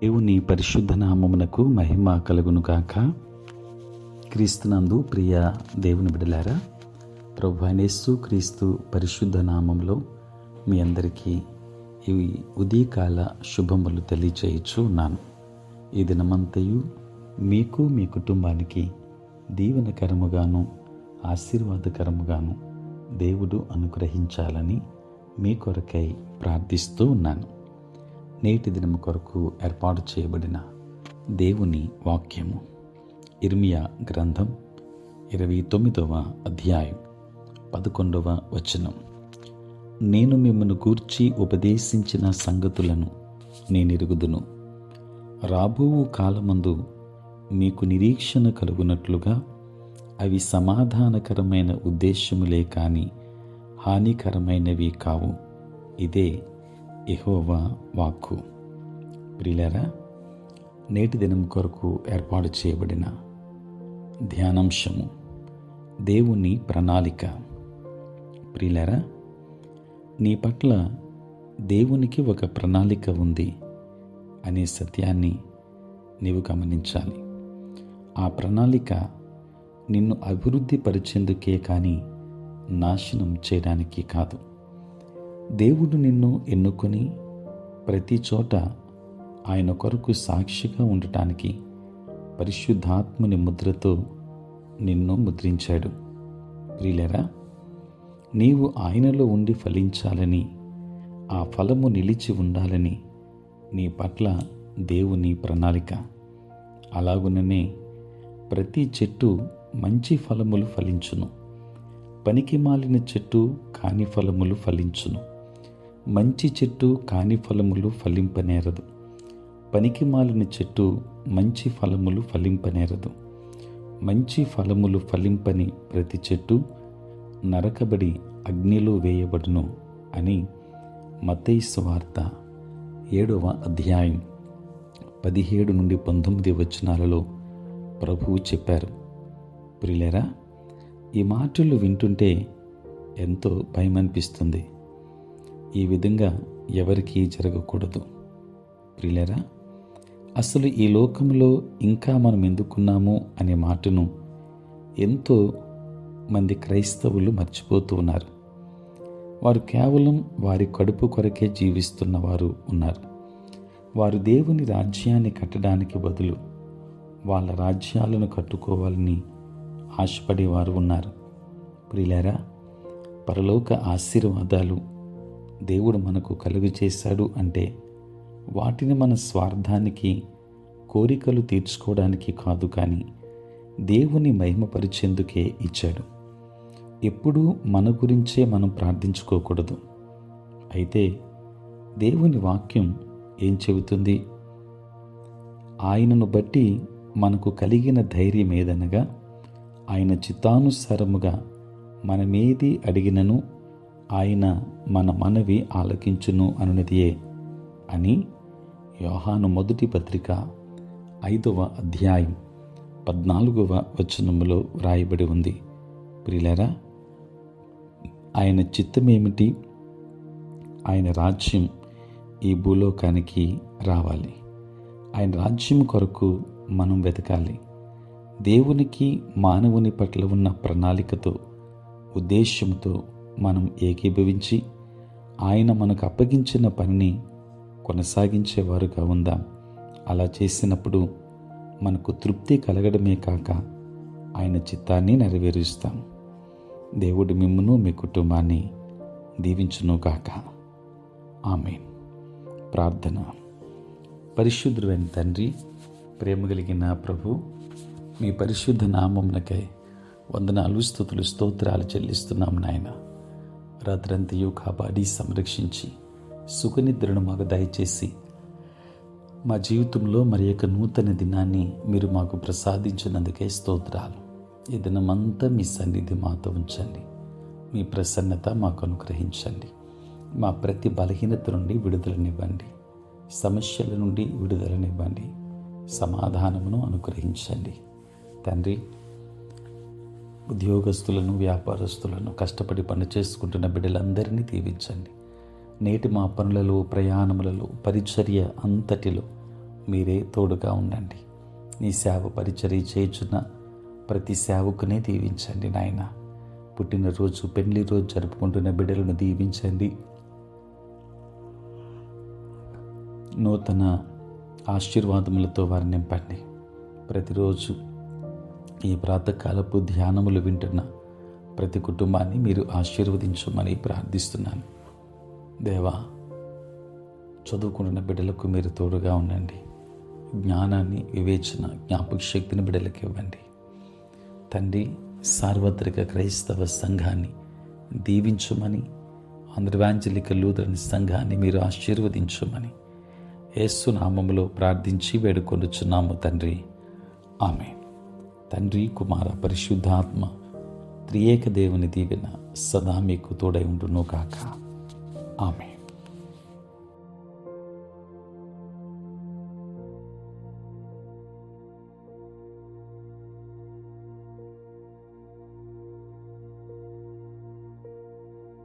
దేవుని పరిశుద్ధ నామమునకు మహిమ కలుగును గాక. క్రీస్తునందు ప్రియ దేవుని బిడ్డలారా, ప్రభువైన యేసు క్రీస్తు పరిశుద్ధ నామములో మీ అందరికీ ఈ ఉదయకాల శుభములు తెలియచేయచ్చు ఉన్నాను. ఈ దినమంతయు మీకు మీ కుటుంబానికి దీవెనకరముగాను ఆశీర్వాదకరముగాను దేవుడు అనుగ్రహించాలని మీ కొరకై ప్రార్థిస్తూ ఉన్నాను. నేటి దినము కొరకు ఏర్పాటు చేయబడిన దేవుని వాక్యము ఇర్మియా గ్రంథం 29వ అధ్యాయం 11వ వచనం. నేను మిమ్మల్ని గూర్చి ఉపదేశించిన సంగతులను నేనెరుగుదును. రాబోవు కాలమందు మీకు నిరీక్షణ కలుగునట్లుగా అవి సమాధానకరమైన ఉద్దేశములే కాని హానికరమైనవి కావు. ఇదే యెహోవా వాక్కు. ప్రియులారా, నేటి దినం కొరకు ఏర్పాటు చేయబడిన ధ్యానాంశము దేవుని ప్రణాళిక. ప్రియులారా, నీ పట్ల దేవునికి ఒక ప్రణాళిక ఉంది అనే సత్యాన్ని నీవు గమనించాలి. ఆ ప్రణాళిక నిన్ను అభివృద్ధి పరిచేందుకే కానీ నాశనం చేయడానికి కాదు. దేవుడు నిన్ను ఎన్నుకొని ప్రతి చోట ఆయన కొరకు సాక్షిగా ఉండటానికి పరిశుద్ధాత్మని ముద్రతో నిన్ను ముద్రించాడు. ప్రియులారా, నీవు ఆయనలో ఉండి ఫలించాలని, ఆ ఫలము నిలిచి ఉండాలని నీ పట్ల దేవుని ప్రణాళిక. అలాగుననే ప్రతి చెట్టు మంచి ఫలములు ఫలించును, పనికి మాలిన చెట్టు కాని ఫలములు ఫలించును. మంచి చెట్టు కాని ఫలములు ఫలింపనేరదు, పనికి మాలిన చెట్టు మంచి ఫలములు ఫలింపనేరదు. మంచి ఫలములు ఫలింపని ప్రతి చెట్టు నరకబడి అగ్నిలో వేయబడును అని మత్తయి సువార్త 7వ అధ్యాయం 17 నుండి 19 వచనాలలో ప్రభువు చెప్పారు. ప్రియులారా, ఈ మాటలు వింటుంటే ఎంతో భయం అనిపిస్తుంది. ఈ విధంగా ఎవరికీ జరగకూడదు. ప్రియులారా, అసలు ఈ లోకంలో ఇంకా మనం ఎందుకున్నాము అనే మాటను ఎంతో మంది క్రైస్తవులు మర్చిపోతూ ఉన్నారు. వారు కేవలం వారి కడుపు కొరకే జీవిస్తున్న వారు ఉన్నారు. వారు దేవుని రాజ్యాన్ని కట్టడానికి బదులు వాళ్ళ రాజ్యాలను కట్టుకోవాలని ఆశపడేవారు ఉన్నారు. ప్రియులారా, పరలోక ఆశీర్వాదాలు దేవుడు మనకు కలుగు చేశాడు అంటే వాటిని మన స్వార్థానికి, కోరికలు తీర్చుకోవడానికి కాదు, కానీ దేవుని మహిమపరిచేందుకే ఇచ్చాడు. ఎప్పుడూ మన గురించే మనం ప్రార్థించుకోకూడదు. అయితే దేవుని వాక్యం ఏం చెబుతుంది? ఆయనను బట్టి మనకు కలిగిన ధైర్యం ఏదనగా, ఆయన చిత్తానుసారముగా మనమేది అడిగినను ఆయన మన మనవి ఆలకించును అనునదియే అని యోహాను మొదటి పత్రిక 5వ అధ్యాయం 14వ వచనములో వ్రాయబడి ఉంది. ప్రియులారా, ఆయన చిత్తమేమిటి? ఆయన రాజ్యం ఈ భూలోకానికి రావాలి. ఆయన రాజ్యం కొరకు మనం వెతకాలి. దేవునికి మానవుని పట్ల ఉన్న ప్రణాళికతో, ఉద్దేశ్యంతో మనం ఏకీభవించి ఆయన మనకు అప్పగించిన పనిని కొనసాగించేవారుగా ఉందాం. అలా చేసినప్పుడు మనకు తృప్తి కలగడమే కాక ఆయన చిత్తాన్ని నెరవేరుస్తాం. దేవుడు మిమ్మును మీ కుటుంబాన్ని దీవించును గాక. ఆమేన్. ప్రార్థన. పరిశుద్ధుడైన తండ్రి, ప్రేమ కలిగిన ప్రభు, మీ పరిశుద్ధ నామమునకై వందనాలు, స్తుతులు, స్తోత్రాలు చెల్లిస్తున్నాం నాయన. రాత్రంతయు కాపాడి సంరక్షించి సుఖనిద్రను మాకు దయచేసి మా జీవితంలో మరి యొక్క నూతన దినాన్ని మీరు మాకు ప్రసాదించినందుకే స్తోత్రాలు. ఈ దినమంతా మీ సన్నిధి మాతో ఉంచండి. మీ ప్రసన్నత మాకు అనుగ్రహించండి. మా ప్రతి బలహీనత నుండి విడుదలనివ్వండి. సమస్యల నుండి విడుదలనివ్వండి. సమాధానమును అనుగ్రహించండి తండ్రి. ఉద్యోగస్తులను, వ్యాపారస్తులను, కష్టపడి పని చేసుకుంటున్న బిడ్డలందరినీ దీవించండి. నేటి మా పనులలో, ప్రయాణములలో, పరిచర్య అంతటిలో మీరే తోడుగా ఉండండి. నీ సేవ పరిచర్య చేయుచున్న ప్రతి సేవకునే దీవించండి నాయన. పుట్టినరోజు, పెళ్లి రోజు జరుపుకుంటున్న బిడ్డలను దీవించండి. నూతన ఆశీర్వాదములతో వారిని నింపండి. ప్రతిరోజు ఈ ప్రాతకాలపు ధ్యానములు వింటున్న ప్రతి కుటుంబాన్ని మీరు ఆశీర్వదించమని ప్రార్థిస్తున్నాను. దేవా, చదువుకుంటున్న బిడ్డలకు మీరు తోడుగా ఉండండి. జ్ఞానాన్ని, వివేచన, జ్ఞాపక శక్తిని బిడ్డలకు ఇవ్వండి. తండ్రి, సార్వత్రిక క్రైస్తవ సంఘాన్ని దీవించమని, ఆంధ్రవాంజలిక లూథరన్ సంఘాన్ని మీరు ఆశీర్వదించమని యేసు నామములో ప్రార్థించి వేడుకొనుచున్నాము తండ్రి. ఆమేన్. తండ్రి, కుమార, పరిశుద్ధాత్మ త్రియేక దేవుని దీవెన సదా మీకు తోడై ఉండును గాక. ఆమేన్.